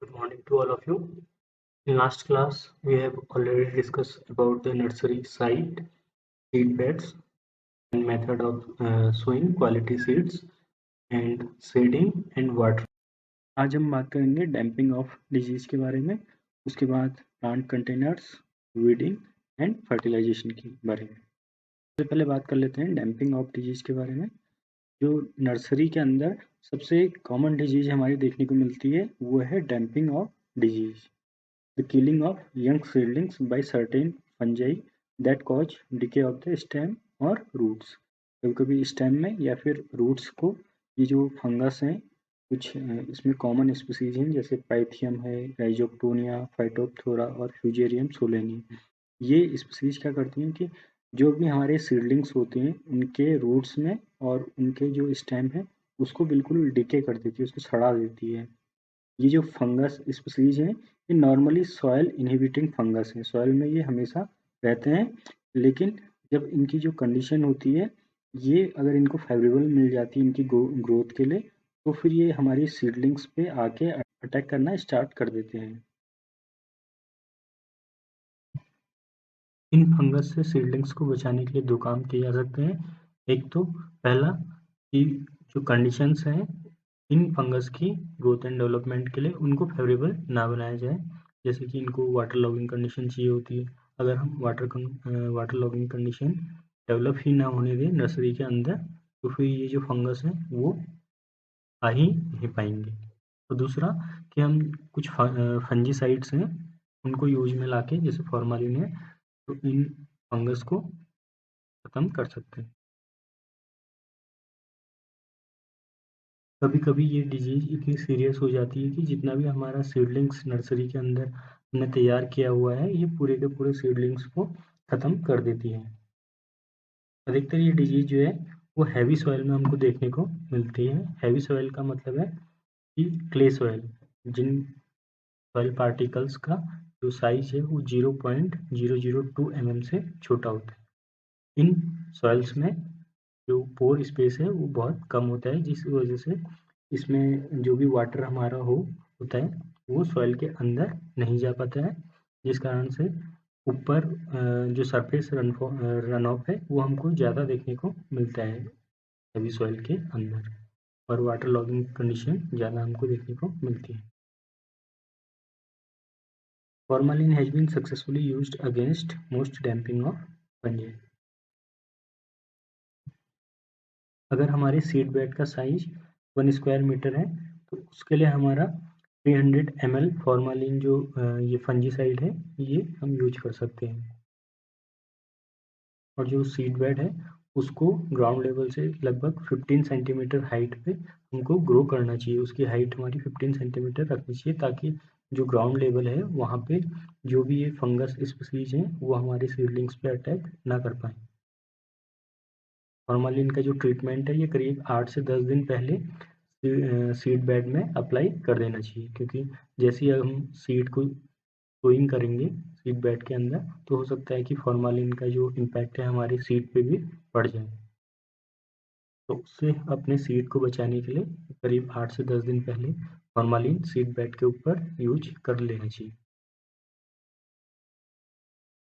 Good morning to all of you. In last class, we have already discussed about the nursery site, seed beds, and method of sowing quality seeds, and seeding and watering. आज हम बात करेंगे damping off disease के बारे में, उसके बाद plant containers, weeding and fertilisation के बारे में। सबसे पहले बात कर लेते हैं डैम्पिंग ऑफ डिजीज के बारे में। जो नर्सरी के अंदर सबसे कॉमन डिजीज हमारी देखने को मिलती है वो है damping off disease, the killing of young seedlings by certain fungi that cause decay of the stem और रूट्स। कभी-कभी स्टेम में या फिर रूट्स को ये जो फंगस हैं कुछ इसमें कॉमन स्पीसीज हैं जैसे पाइथियम है, राइजोक्टोनिया, फाइटोप्थोरा और फ्यूजेरियम सोलेनी। ये स्पीसीज क्या करती हैं कि जो भी हमारे सीडलिंग्स होते हैं उनके रूट्स में और उनके जो स्टेम है उसको बिल्कुल डिके कर देती है, उसको सड़ा देती है। ये जो फंगस स्पीसीज हैं ये नॉर्मली सॉइल इनहिबिटिंग फंगस हैं, सॉइल में ये हमेशा रहते हैं, लेकिन जब इनकी जो कंडीशन होती है ये अगर इनको फेवरेबल मिल जाती है इनकी ग्रोथ के लिए तो फिर ये हमारी सीडलिंग्स पे आके अटैक करना स्टार्ट कर देते हैं। इन फंगस से सीडलिंग्स को बचाने के लिए दो काम किए जा सकते हैं। एक तो पहला कि जो कंडीशंस हैं इन फंगस की ग्रोथ एंड डेवलपमेंट के लिए उनको फेवरेबल ना बनाया जाए, जैसे कि इनको वाटर लॉगिंग कंडीशन चाहिए होती है। अगर हम वाटर लॉगिंग कंडीशन डेवलप ही ना होने दें नर्सरी के अंदर तो फिर ये जो फंगस हैं वो आ ही नहीं पाएंगे। और दूसरा कि हम कुछ फंजीसाइड्स हैं उनको यूज में लाके जैसे फॉर्मालिन है तो इन फंगस को खत्म कर सकते हैं। कभी-कभी ये डिजीज इतनी सीरियस हो जाती है कि जितना भी हमारा सीडलिंग्स नर्सरी के अंदर हमने तैयार किया हुआ है ये पूरे के पूरे सीडलिंग्स को खत्म कर देती है। अधिकतर ये डिजीज जो है वो हैवी सॉइल में हमको देखने को मिलती है। हैवी सॉइल का मतलब है कि क्ले सॉइल, जिन सॉइल पार्टिकल्स का जो साइज है वो 0.002 mm से छोटा होता है। इन सॉइल्स में जो पोर स्पेस है वो बहुत कम होता है, जिस वजह से इसमें जो भी वाटर हमारा होता है वो सॉइल के अंदर नहीं जा पाता है, जिस कारण से ऊपर जो सरफेस रन ऑफ है वो हमको ज़्यादा देखने को मिलता है हैवी सॉइल के अंदर, और वाटर लॉगिंग कंडीशन ज़्यादा हमको देखने को मिलती है। Formalin has been successfully used against most damping of fungi. अगर हमारे सीड बेड का साइज 1 स्क्वायर मीटर है तो उसके लिए हमारा 300 ml फॉर्मालिन जो ये फंजीसाइड है ये हम यूज कर सकते हैं। और जो सीड बेड है उसको ग्राउंड लेवल से लगभग 15 सेंटीमीटर हाइट पे हमको ग्रो करना चाहिए। उसकी हाइट हमारी 15 सेंटीमीटर रखनी चाहिए ताकि जो ग्राउंड लेवल है वहाँ पे जो भी ये फंगस स्पीसीज हैं वो हमारे सीडलिंग्स पे अटैक ना कर पाए। फॉर्मालिन का जो ट्रीटमेंट है ये करीब 8 से 10 दिन पहले सीड बेड में अप्लाई कर देना चाहिए, क्योंकि जैसे ही हम सीड को सोइंग करेंगे सीड बेड के अंदर तो हो सकता है कि फॉर्मालिन का जो इम्पैक्ट है हमारी सीड पे भी पड़ जाए। तो उससे अपने सीड को बचाने के लिए करीब 8 से 10 दिन पहले फॉर्मालिन सीड बेड के ऊपर यूज कर लेना चाहिए।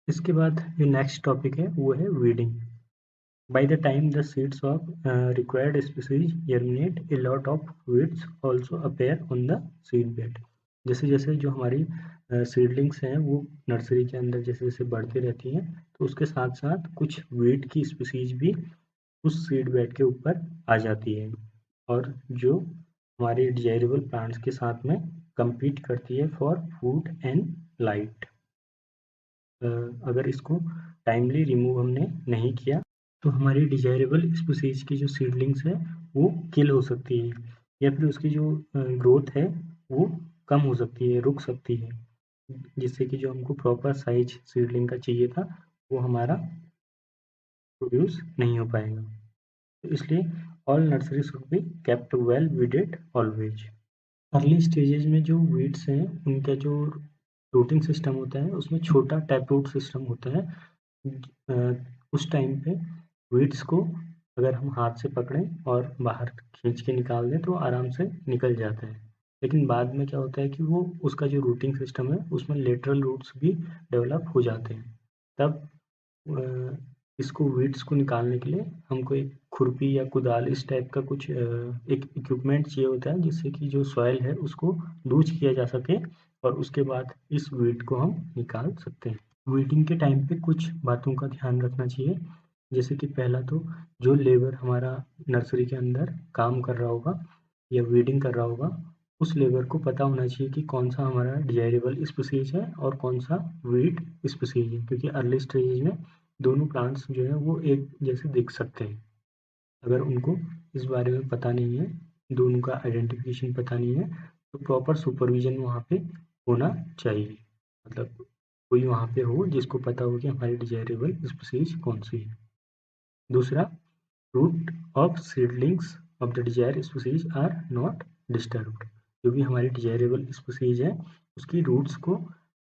इसके बाद जो नेक्स्ट टॉपिक है वो है weeding. By the time the seeds of required species germinate, a lot of weeds also appear on the seed bed. जैसे जैसे जो हमारी सीडलिंग्स हैं वो नर्सरी के अंदर जैसे जैसे बढ़ती रहती हैं तो उसके साथ साथ कुछ वीड की स्पीसीज भी उस सीड बेड के ऊपर आ जाती है और जो हमारे डिजायरेबल प्लांट्स के साथ में compete करती है फॉर फूड एंड लाइट। अगर इसको टाइमली रिमूव हमने नहीं किया तो हमारी डिजायरेबल स्पीसीज की जो सीडलिंग्स है वो किल हो सकती है या फिर उसकी जो ग्रोथ है वो कम हो सकती है, रुक सकती है, जिससे कि जो हमको प्रॉपर साइज सीडलिंग का चाहिए था वो हमारा प्रोड्यूस नहीं हो पाएगा। तो इसलिए all nursery should be kept well weeded always. Early stages में जो वीड्स हैं उनका जो रूटिंग सिस्टम होता है उसमें छोटा टैप रूट सिस्टम होता है। उस टाइम पे वीड्स को अगर हम हाथ से पकड़ें और बाहर खींच के निकाल दें तो आराम से निकल जाता है, लेकिन बाद में क्या होता है कि वो उसका जो रूटिंग सिस्टम है उसमें लेटरल रूट्स भी डेवलप हो जाते हैं। तब इसको वीड्स को निकालने के लिए हमको एक खुरपी या कुदाल इस टाइप का कुछ एक इक्विपमेंट चाहिए होता है, जिससे कि जो सॉइल है उसको लूज किया जा सके और उसके बाद इस वीड को हम निकाल सकते हैं। वीडिंग के टाइम पे कुछ बातों का ध्यान रखना चाहिए, जैसे कि पहला तो जो लेबर हमारा नर्सरी के अंदर काम कर रहा होगा या वीडिंग कर रहा होगा, उस लेबर को पता होना चाहिए कि कौन सा हमारा डिजायरेबल स्पीसीज है और कौन सा वीड स्पीसीज है, क्योंकि अर्ली स्टेज में दोनों प्लांट्स जो है वो एक जैसे दिख सकते हैं। अगर उनको इस बारे में पता नहीं है, दोनों का आइडेंटिफिकेशन पता नहीं है, तो प्रॉपर सुपरविजन वहाँ पे होना चाहिए। मतलब कोई वहाँ पे हो जिसको पता हो कि हमारी डिजायरेबल स्पीसीज कौन सी है। दूसरा, root of seedlings of the desire species are not disturbed. जो भी हमारी डिजायरेबल स्पीसीज है उसकी रूट्स को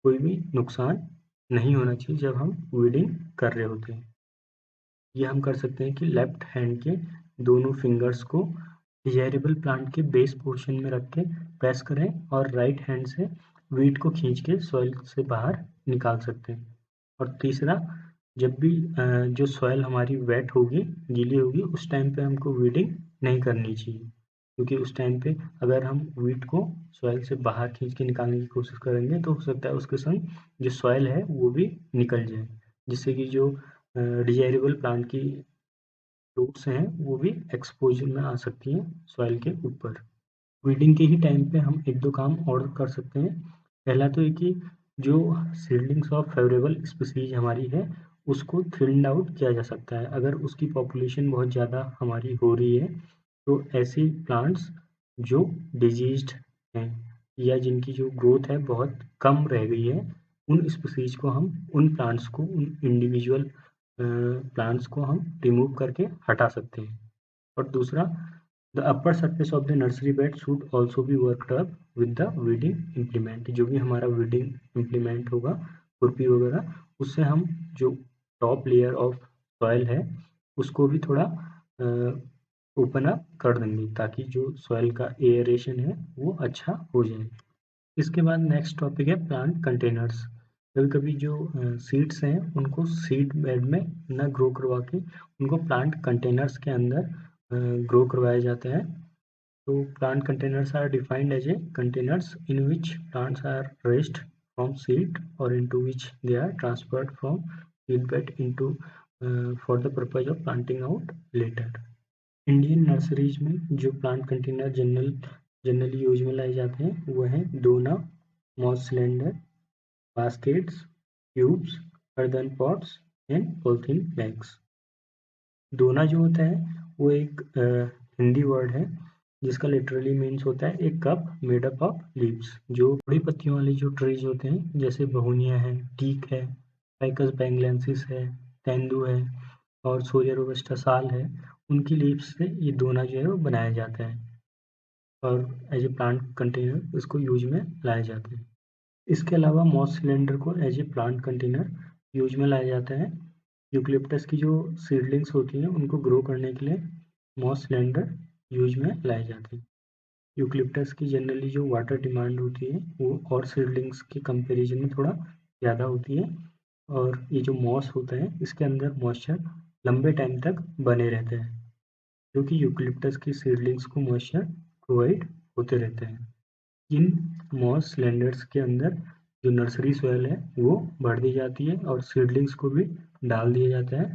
कोई भी नुकसान नहीं होना चाहिए जब हम वीडिंग कर रहे होते हैं। ये हम कर सकते हैं कि लेफ्ट हैंड के दोनों फिंगर्स को डिजायरेबल प्लांट के बेस पोर्शन में रख के प्रेस करें और राइट हैंड से वीड को खींच के सॉइल से बाहर निकाल सकते हैं। और तीसरा, जब भी जो सॉइल हमारी वेट होगी, गीली होगी, उस टाइम पे हमको वीडिंग नहीं करनी चाहिए, क्योंकि उस टाइम पे अगर हम वीड को सॉइल से बाहर खींच के निकालने की कोशिश करेंगे तो हो सकता है उसके संग जो सॉइल है वो भी निकल जाए, जिससे कि जो डिजायरेबल प्लांट की रूट्स हैं वो भी एक्सपोजर में आ सकती हैं सॉइल के ऊपर। वीडिंग के ही टाइम पे हम एक दो काम और कर सकते हैं। पहला तो ये कि जो सीडलिंग्स ऑफ फेवरेबल स्पीसीज हमारी है उसको थिन्ड आउट किया जा सकता है। अगर उसकी पॉपुलेशन बहुत ज़्यादा हमारी हो रही है तो ऐसी प्लांट्स जो डिजीज्ड हैं या जिनकी जो ग्रोथ है बहुत कम रह गई है, उन स्पीसीज को हम उन प्लांट्स को उन इंडिविजुअल प्लांट्स को हम रिमूव करके हटा सकते हैं। और दूसरा, the upper surface of the nursery bed should also be worked up with the weeding implement. जो भी हमारा वीडिंग इम्प्लीमेंट होगा, खुरपी वगैरह, उससे हम जो टॉप लेयर ऑफ सॉइल है उसको भी थोड़ा ओपन अप कर देंगे ताकि जो सॉइल का एयरेशन है वो अच्छा हो जाए। इसके बाद नेक्स्ट टॉपिक है प्लांट कंटेनर्स। कभी कभी जो सीड्स हैं उनको सीड बेड में न ग्रो करवा के उनको प्लांट कंटेनर्स के अंदर ग्रो करवाया जाता है। तो plant containers are defined as a containers in which plants are raised from seed और into which they are transferred from seed bed into for the purpose of planting out later. Indian nurseries में जो plant container generally use में लाए जाते हैं वो हैं डोना, moss cylinder, baskets, tubes, earthen pots and polythene bags. डोना जो होता है वो एक हिंदी वर्ड है जिसका लिटरली मीन्स होता है एक cup made up of leaves. जो बड़ी पत्तियों वाली जो ट्रीज होते हैं जैसे बहुनिया है, टीक है, फाइकस बैंगलेंसिस है, तेंदू है और सोरिया रोबस्टा साल है, उनकी लीव्स से ये डोना जो है वो बनाया जाता है और एज ए प्लांट कंटेनर इसको यूज में लाया जाता है। इसके अलावा मॉस सिलेंडर को as a plant container use में लाया जाता है। यूकलिप्टस की जो सीडलिंग्स होती हैं उनको ग्रो करने के लिए मॉस सिलेंडर यूज में लाए जाते हैं। यूकलिप्टस की जनरली जो वाटर डिमांड होती है वो और सीडलिंग्स के कंपैरिजन में थोड़ा ज़्यादा होती है और ये जो मॉस होता है इसके अंदर मॉइस्चर लंबे टाइम तक बने रहते हैं, क्योंकि यूकलिप्टस की सीडलिंग्स को मॉइस्चर प्रोवाइड होते रहते हैं। इन मॉस सिलेंडर्स के अंदर जो नर्सरी सॉइल है वो भर दी जाती है और सीडलिंग्स को भी डाल दिया जाता है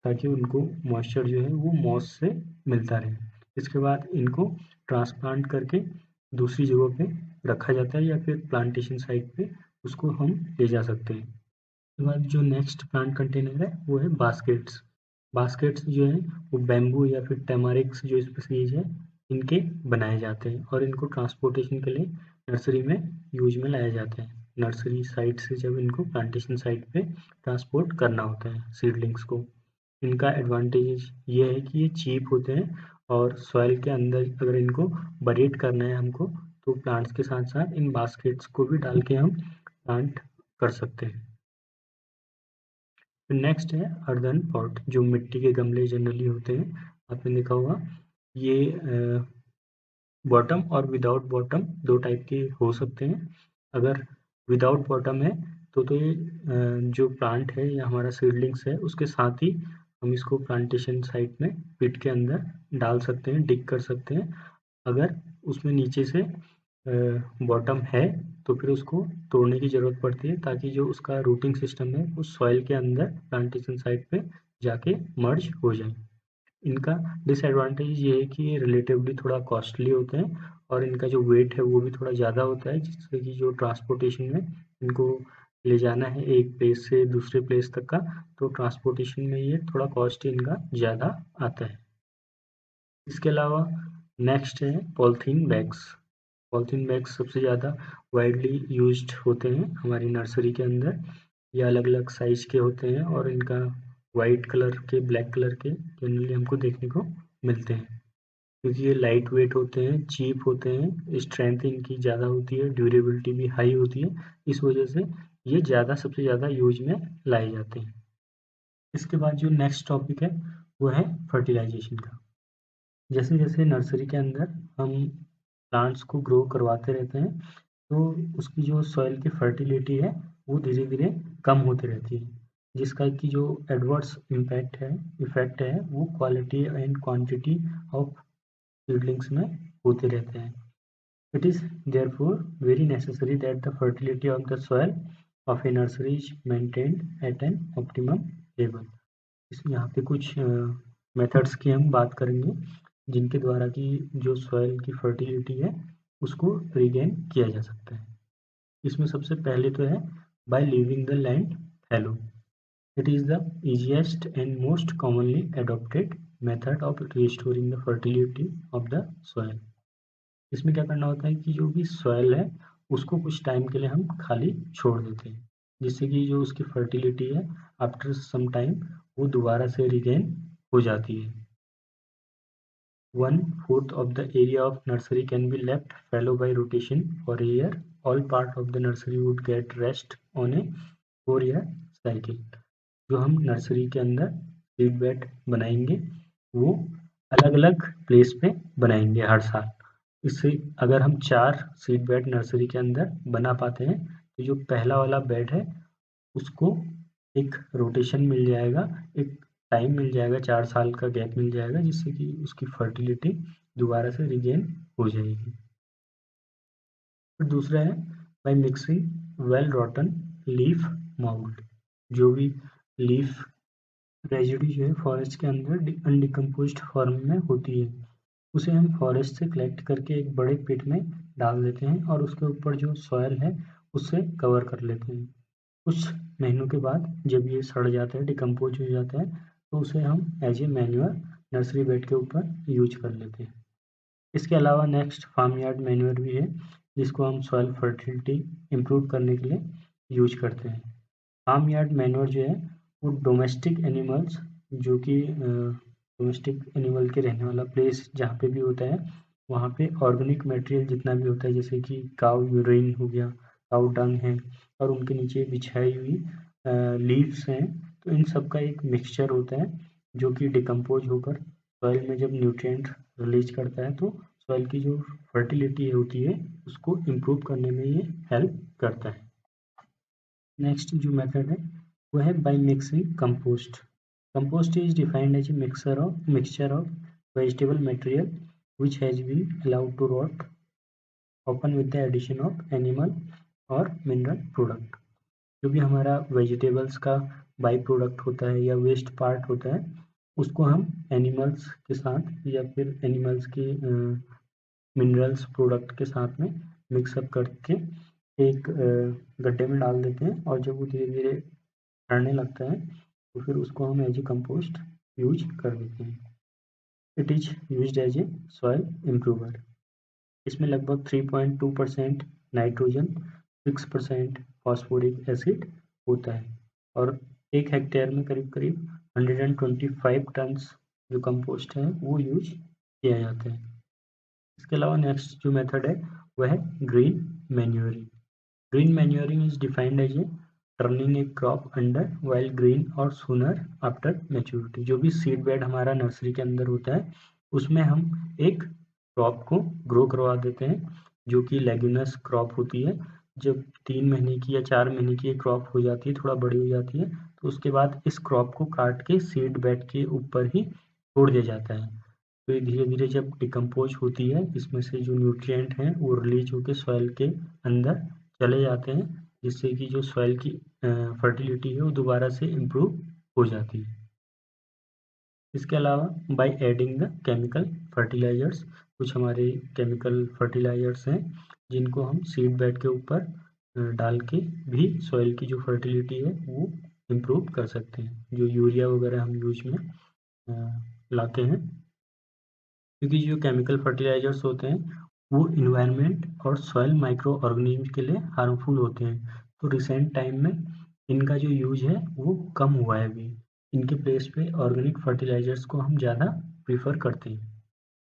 ताकि उनको मॉइस्चर जो है वो मॉस से मिलता रहे। इसके बाद इनको ट्रांसप्लांट करके दूसरी जगहों पे रखा जाता है या फिर प्लांटेशन साइट पे उसको हम ले जा सकते हैं। उसके बाद जो नेक्स्ट प्लांट कंटेनर है वो है बास्केट्स। बास्केट्स जो है वो बैम्बू या फिर टेमारिक्स जो स्पीसीज है इनके बनाए जाते हैं और इनको ट्रांसपोर्टेशन के लिए नर्सरी में यूज में लाया जाता है। नर्सरी साइट से जब इनको प्लांटेशन साइट पे ट्रांसपोर्ट करना होता है सीडलिंग्स को। इनका एडवांटेज ये है कि ये चीप होते हैं और सॉइल के अंदर अगर इनको बरीड करना है हमको तो प्लांट्स के साथ साथ इन बास्केट्स को भी डाल के हम प्लांट कर सकते हैं। नेक्स्ट है अर्दन पॉट, जो मिट्टी के गमले जनरली होते हैं, आपने देखा होगा। ये बॉटम और विदाउट बॉटम दो टाइप के हो सकते हैं। अगर विदाउट बॉटम है तो ये जो प्लांट है या हमारा सीडलिंग्स है उसके साथ ही हम इसको प्लांटेशन साइट में पिट के अंदर डाल सकते हैं, डिग कर सकते हैं। अगर उसमें नीचे से बॉटम है तो फिर उसको तोड़ने की ज़रूरत पड़ती है ताकि जो उसका रूटिंग सिस्टम है उस सॉइल के अंदर प्लांटेशन साइट पे जाके मर्ज हो जाए। इनका डिसएडवांटेज ये है कि ये रिलेटिवली थोड़ा कॉस्टली होते हैं और इनका जो वेट है वो भी थोड़ा ज़्यादा होता है, जिससे कि जो ट्रांसपोर्टेशन में इनको ले जाना है एक प्लेस से दूसरे प्लेस तक का, तो ट्रांसपोर्टेशन में ये थोड़ा कॉस्ट इनका ज़्यादा आता है। इसके अलावा नेक्स्ट है पॉलीथीन बैग्स। पॉलीथीन बैग्स सबसे ज़्यादा वाइडली यूज्ड होते हैं हमारी नर्सरी के अंदर। ये अलग अलग साइज के होते हैं और इनका वाइट कलर के, ब्लैक कलर के जनरली हमको देखने को मिलते हैं, क्योंकि ये लाइट वेट होते हैं, चीप होते हैं, स्ट्रेंथ इनकी ज़्यादा होती है, ड्यूरेबिलिटी भी हाई होती है। इस वजह से ये ज़्यादा सबसे ज़्यादा यूज में लाए जाते हैं। इसके बाद जो नेक्स्ट टॉपिक है वो है फर्टिलाइजेशन का। जैसे जैसे नर्सरी के अंदर हम प्लांट्स को ग्रो करवाते रहते हैं तो उसकी जो सॉइल की फर्टिलिटी है वो धीरे धीरे कम होती रहती है, जिसका कि जो एडवर्स इफेक्ट है वो quality and quantity of seedlings में होते रहते हैं। It is therefore very necessary that the fertility of the soil of a nursery is maintained at an optimum level. इसमें यहाँ पे कुछ मेथड्स की हम बात करेंगे जिनके द्वारा कि जो सॉइल की फर्टिलिटी है उसको रिगेन किया जा सकता है। इसमें सबसे पहले तो है by leaving the land fallow. It is the easiest and most commonly adopted method of restoring the fertility of the soil. इसमें क्या करना होता है कि जो भी सॉइल है उसको कुछ टाइम के लिए हम खाली छोड़ देते हैं, जिससे कि जो उसकी फर्टिलिटी है आफ्टर सम टाइम वो दोबारा से रिगेन हो जाती है। 1/4 of the area of nursery can be left fallow by rotation for a year. All part of the nursery would get rest on a 4-year cycle. जो हम nursery के अंदर सीड बेड बनाएंगे वो अलग अलग प्लेस पे बनाएंगे हर साल। इससे अगर हम 4 सीड बेड नर्सरी के अंदर बना पाते हैं तो जो पहला वाला बेड है उसको एक रोटेशन मिल जाएगा, एक टाइम मिल जाएगा, 4 साल का गैप मिल जाएगा, जिससे कि उसकी फर्टिलिटी दोबारा से रिगेन हो जाएगी। फिर दूसरा है by mixing well रॉटन leaf mould. जो भी लीफ रेजिड्यू जो है फॉरेस्ट के अंदर अनडिकम्पोज्ड फॉर्म में होती है, उसे हम फॉरेस्ट से कलेक्ट करके एक बड़े पिट में डाल देते हैं और उसके ऊपर जो सॉयल है उससे कवर कर लेते हैं। कुछ महीनों के बाद जब ये सड़ जाता है, डिकम्पोज हो जाता है, तो उसे हम as a manure nursery bed के ऊपर यूज कर लेते हैं। इसके अलावा नेक्स्ट फार्म यार्ड मैन्योर भी है, जिसको हम सॉइल फर्टिलिटी इम्प्रूव करने के लिए यूज करते हैं। फार्म यार्ड मैन्योर जो है वो डोमेस्टिक एनिमल्स, जो कि डोमेस्टिक एनिमल के रहने वाला प्लेस जहाँ पे भी होता है वहाँ पे ऑर्गेनिक मटेरियल जितना भी होता है, जैसे कि काऊ यूरिन हो गया, काऊ डंग है और उनके नीचे बिछाई हुई लीव्स हैं, तो इन सब का एक मिक्सचर होता है जो कि डिकम्पोज होकर सॉइल में जब न्यूट्रिएंट रिलीज करता है तो सॉइल की जो फर्टिलिटी होती है उसको इम्प्रूव करने में ये हेल्प करता है। नेक्स्ट जो मेथड है वो है by mixing compost. Compost is defined as a mixture of vegetable material which has been allowed to rot, often with the addition of animal और mineral product। जो भी हमारा वेजिटेबल्स का बाई प्रोडक्ट होता है या वेस्ट पार्ट होता है उसको हम एनिमल्स के साथ या फिर एनिमल्स की मिनरल्स प्रोडक्ट के साथ में मिक्सअप करके एक गड्ढे में डाल देते हैं और जब वो धीरे धीरे सड़ने लगता है तो फिर उसको हम एज ए कंपोस्ट यूज कर देते हैं। It is used as a soil improver. इसमें लगभग 3.2% नाइट्रोजन, 6% फॉस्फोरिक एसिड होता है और 1 हेक्टेयर में करीब करीब 125 टन्स जो कंपोस्ट है वो यूज किया जाता है। इसके अलावा नेक्स्ट जो मेथड है वह है green manuring. Green manuring is defined as a turning a crop under while green और सूनर आफ्टर मैच्योरिटी। जो भी सीड बेड हमारा नर्सरी के अंदर होता है उसमें हम एक क्रॉप को ग्रो करवा देते हैं, जो कि लेग्यूमिनस क्रॉप होती है। जब 3 महीने की या 4 महीने की ये क्रॉप हो जाती है, थोड़ा बड़ी हो जाती है, तो उसके बाद इस क्रॉप को काट के सीड बेड के ऊपर ही छोड़ दिया जाता है। तो ये धीरे-धीरे जब डिकम्पोज होती है, इसमें से जो न्यूट्रिएंट हैं वो रिलीज होके सॉइल के अंदर चले जाते हैं, जिससे कि जो सॉइल की फर्टिलिटी है वो दोबारा से इम्प्रूव हो जाती है। इसके अलावा by adding the chemical fertilisers, कुछ हमारे केमिकल फर्टिलाइजर्स हैं जिनको हम सीड बेड के ऊपर डाल के भी सॉइल की जो फर्टिलिटी है वो इम्प्रूव कर सकते हैं, जो यूरिया वगैरह हम यूज में लाते हैं। क्योंकि जो केमिकल फर्टिलाइजर्स होते हैं वो इन्वायरमेंट और सॉइल माइक्रो ऑर्गेनिज्म के लिए हार्मफुल होते हैं, तो रिसेंट टाइम में इनका जो यूज है वो कम हुआ है अभी। इनके प्लेस पे ऑर्गेनिक फर्टिलाइजर्स को हम ज़्यादा प्रीफर करते हैं।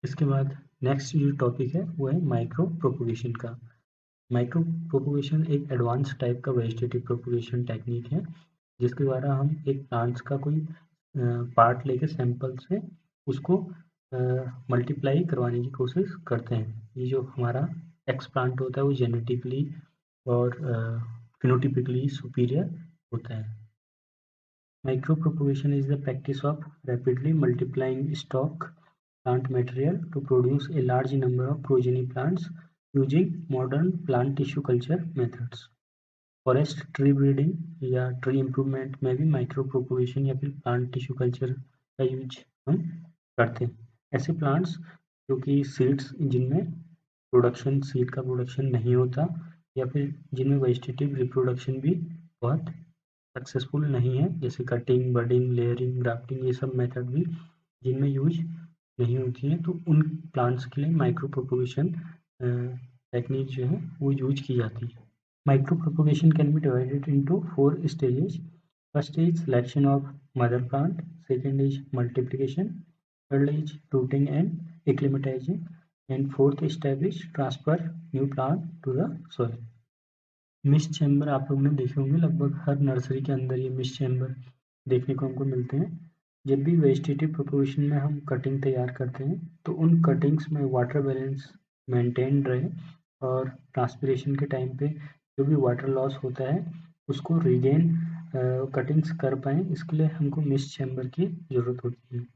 इसके बाद नेक्स्ट जो टॉपिक है वो है माइक्रो प्रोपोगेशन का। माइक्रो प्रोपोगेशन एक एडवांस टाइप का वेजिटेटिव प्रोपोगेशन टेक्निक है, जिसके द्वारा हम एक प्लांट्स का कोई पार्ट लेके सैंपल से उसको मल्टीप्लाई करवाने की कोशिश करते हैं। ये जो हमारा एक्स प्लांट होता है वो जेनेटिकली और फिनोटिपिकली सुपीरियर होता है। Micro propagation is the practice of rapidly multiplying stock plant material to produce a large number of progeny plants using modern plant tissue culture methods. Forest tree breeding या tree improvement में भी micro propagation या फिर plant tissue culture का use हम करते हैं। ऐसे प्लांट्स जो कि सीड्स जिनमें प्रोडक्शन सीड का प्रोडक्शन नहीं होता या फिर जिनमें वेजिटेटिव रिप्रोडक्शन भी बहुत सक्सेसफुल नहीं है, जैसे कटिंग, बडिंग, लेयरिंग, ग्राफ्टिंग, ये सब मेथड भी जिनमें यूज नहीं होती है, तो उन प्लांट्स के लिए माइक्रो प्रोपोगेशन टेक्निक जो है वो यूज की जाती है। Micro propagation can be divided into 4 stages. First is selection of mother plant, second is multiplication, third is rooting and acclimatizing, and fourth step is transfer new plant to the soil. Mist chamber आप लोगों ने देखे होंगे, लगभग हर nursery के अंदर ये mist chamber देखने को हमको मिलते हैं। जब भी वेजिटेटिव प्रोपोगेशन में हम कटिंग तैयार करते हैं तो उन कटिंग्स में वाटर बैलेंस मेंटेन रहे और ट्रांसपिरेशन के टाइम पे जो भी वाटर लॉस होता है उसको रिगेन कटिंग्स कर पाएँ, इसके लिए हमको मिस्ट चैम्बर की ज़रूरत होती है।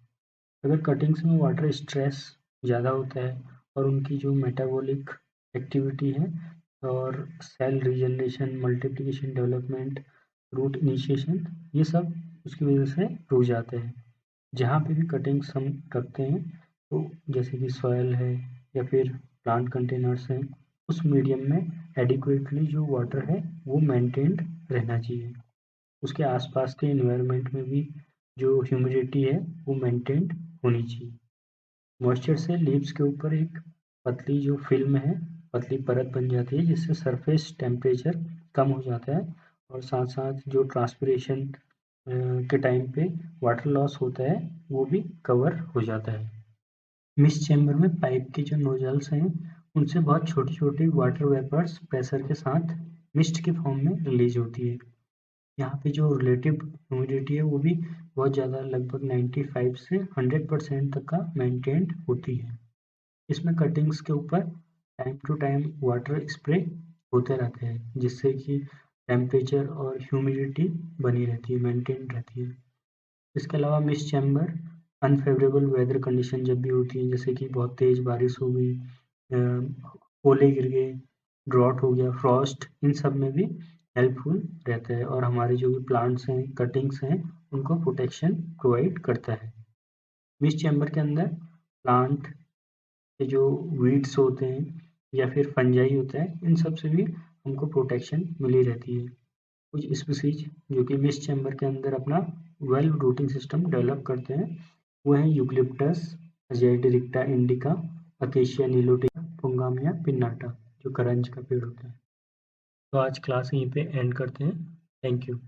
अगर कटिंग्स में वाटर स्ट्रेस ज़्यादा होता है और उनकी जो मेटाबॉलिक एक्टिविटी है और cell regeneration, multiplication, development, root initiation, ये सब उसकी वजह से रुक जाते हैं। जहाँ पे भी कटिंग्स हम रखते हैं तो जैसे कि सॉयल है या फिर प्लांट कंटेनर्स हैं, उस मीडियम में एडिक्वेटली जो वाटर है वो मेंटेन्ड रहना चाहिए। उसके आसपास के एनवायरनमेंट में भी जो ह्यूमिडिटी है वो मेंटेन्ड होनी चाहिए। मॉइस्चर से लीव्स के ऊपर एक पतली जो फिल्म है, पतली परत बन जाती है, जिससे सरफेस टेम्परेचर कम हो जाता है और साथ साथ जो ट्रांसपिरेशन के टाइम पे वाटर लॉस होता है वो भी कवर हो जाता है। मिस्ट चैम्बर में पाइप के जो नोजल्स हैं उनसे बहुत छोटी छोटी वाटर वेपर्स प्रेशर के साथ मिस्ट के फॉर्म में रिलीज होती है। यहाँ पे जो रिलेटिव ह्यूमिडिटी है वो भी बहुत ज़्यादा, लगभग 95 से 100% तक का मेंटेन्ड होती है। इसमें कटिंग्स के ऊपर time to time water spray होते रहते हैं, जिससे कि टेम्परेचर और ह्यूमिडिटी बनी रहती है, मेंटेन रहती है। इसके अलावा mist chamber unfavourable weather condition जब भी होती है, जैसे कि बहुत तेज़ बारिश हो गई, ओले गिर गए, ड्रॉट हो गया, फ्रॉस्ट, इन सब में भी हेल्पफुल रहता है और हमारे जो भी प्लांट्स हैं, कटिंग्स हैं, उनको प्रोटेक्शन प्रोवाइड करता है। मिस्ट चैम्बर के अंदर प्लांट के जो वीड्स होते हैं या फिर फंजाई होता है, इन सब से भी हमको प्रोटेक्शन मिली रहती है। कुछ स्पीसीज जो कि मिस्ट चैम्बर के अंदर अपना वेल रूटिंग सिस्टम डेवलप करते हैं वो हैं eucalyptus, Azadirachta indica, Acacia nilotica, Pongamia pinnata, जो करंज का पेड़ होता है। तो आज क्लास यहीं पे एंड करते हैं। Thank you.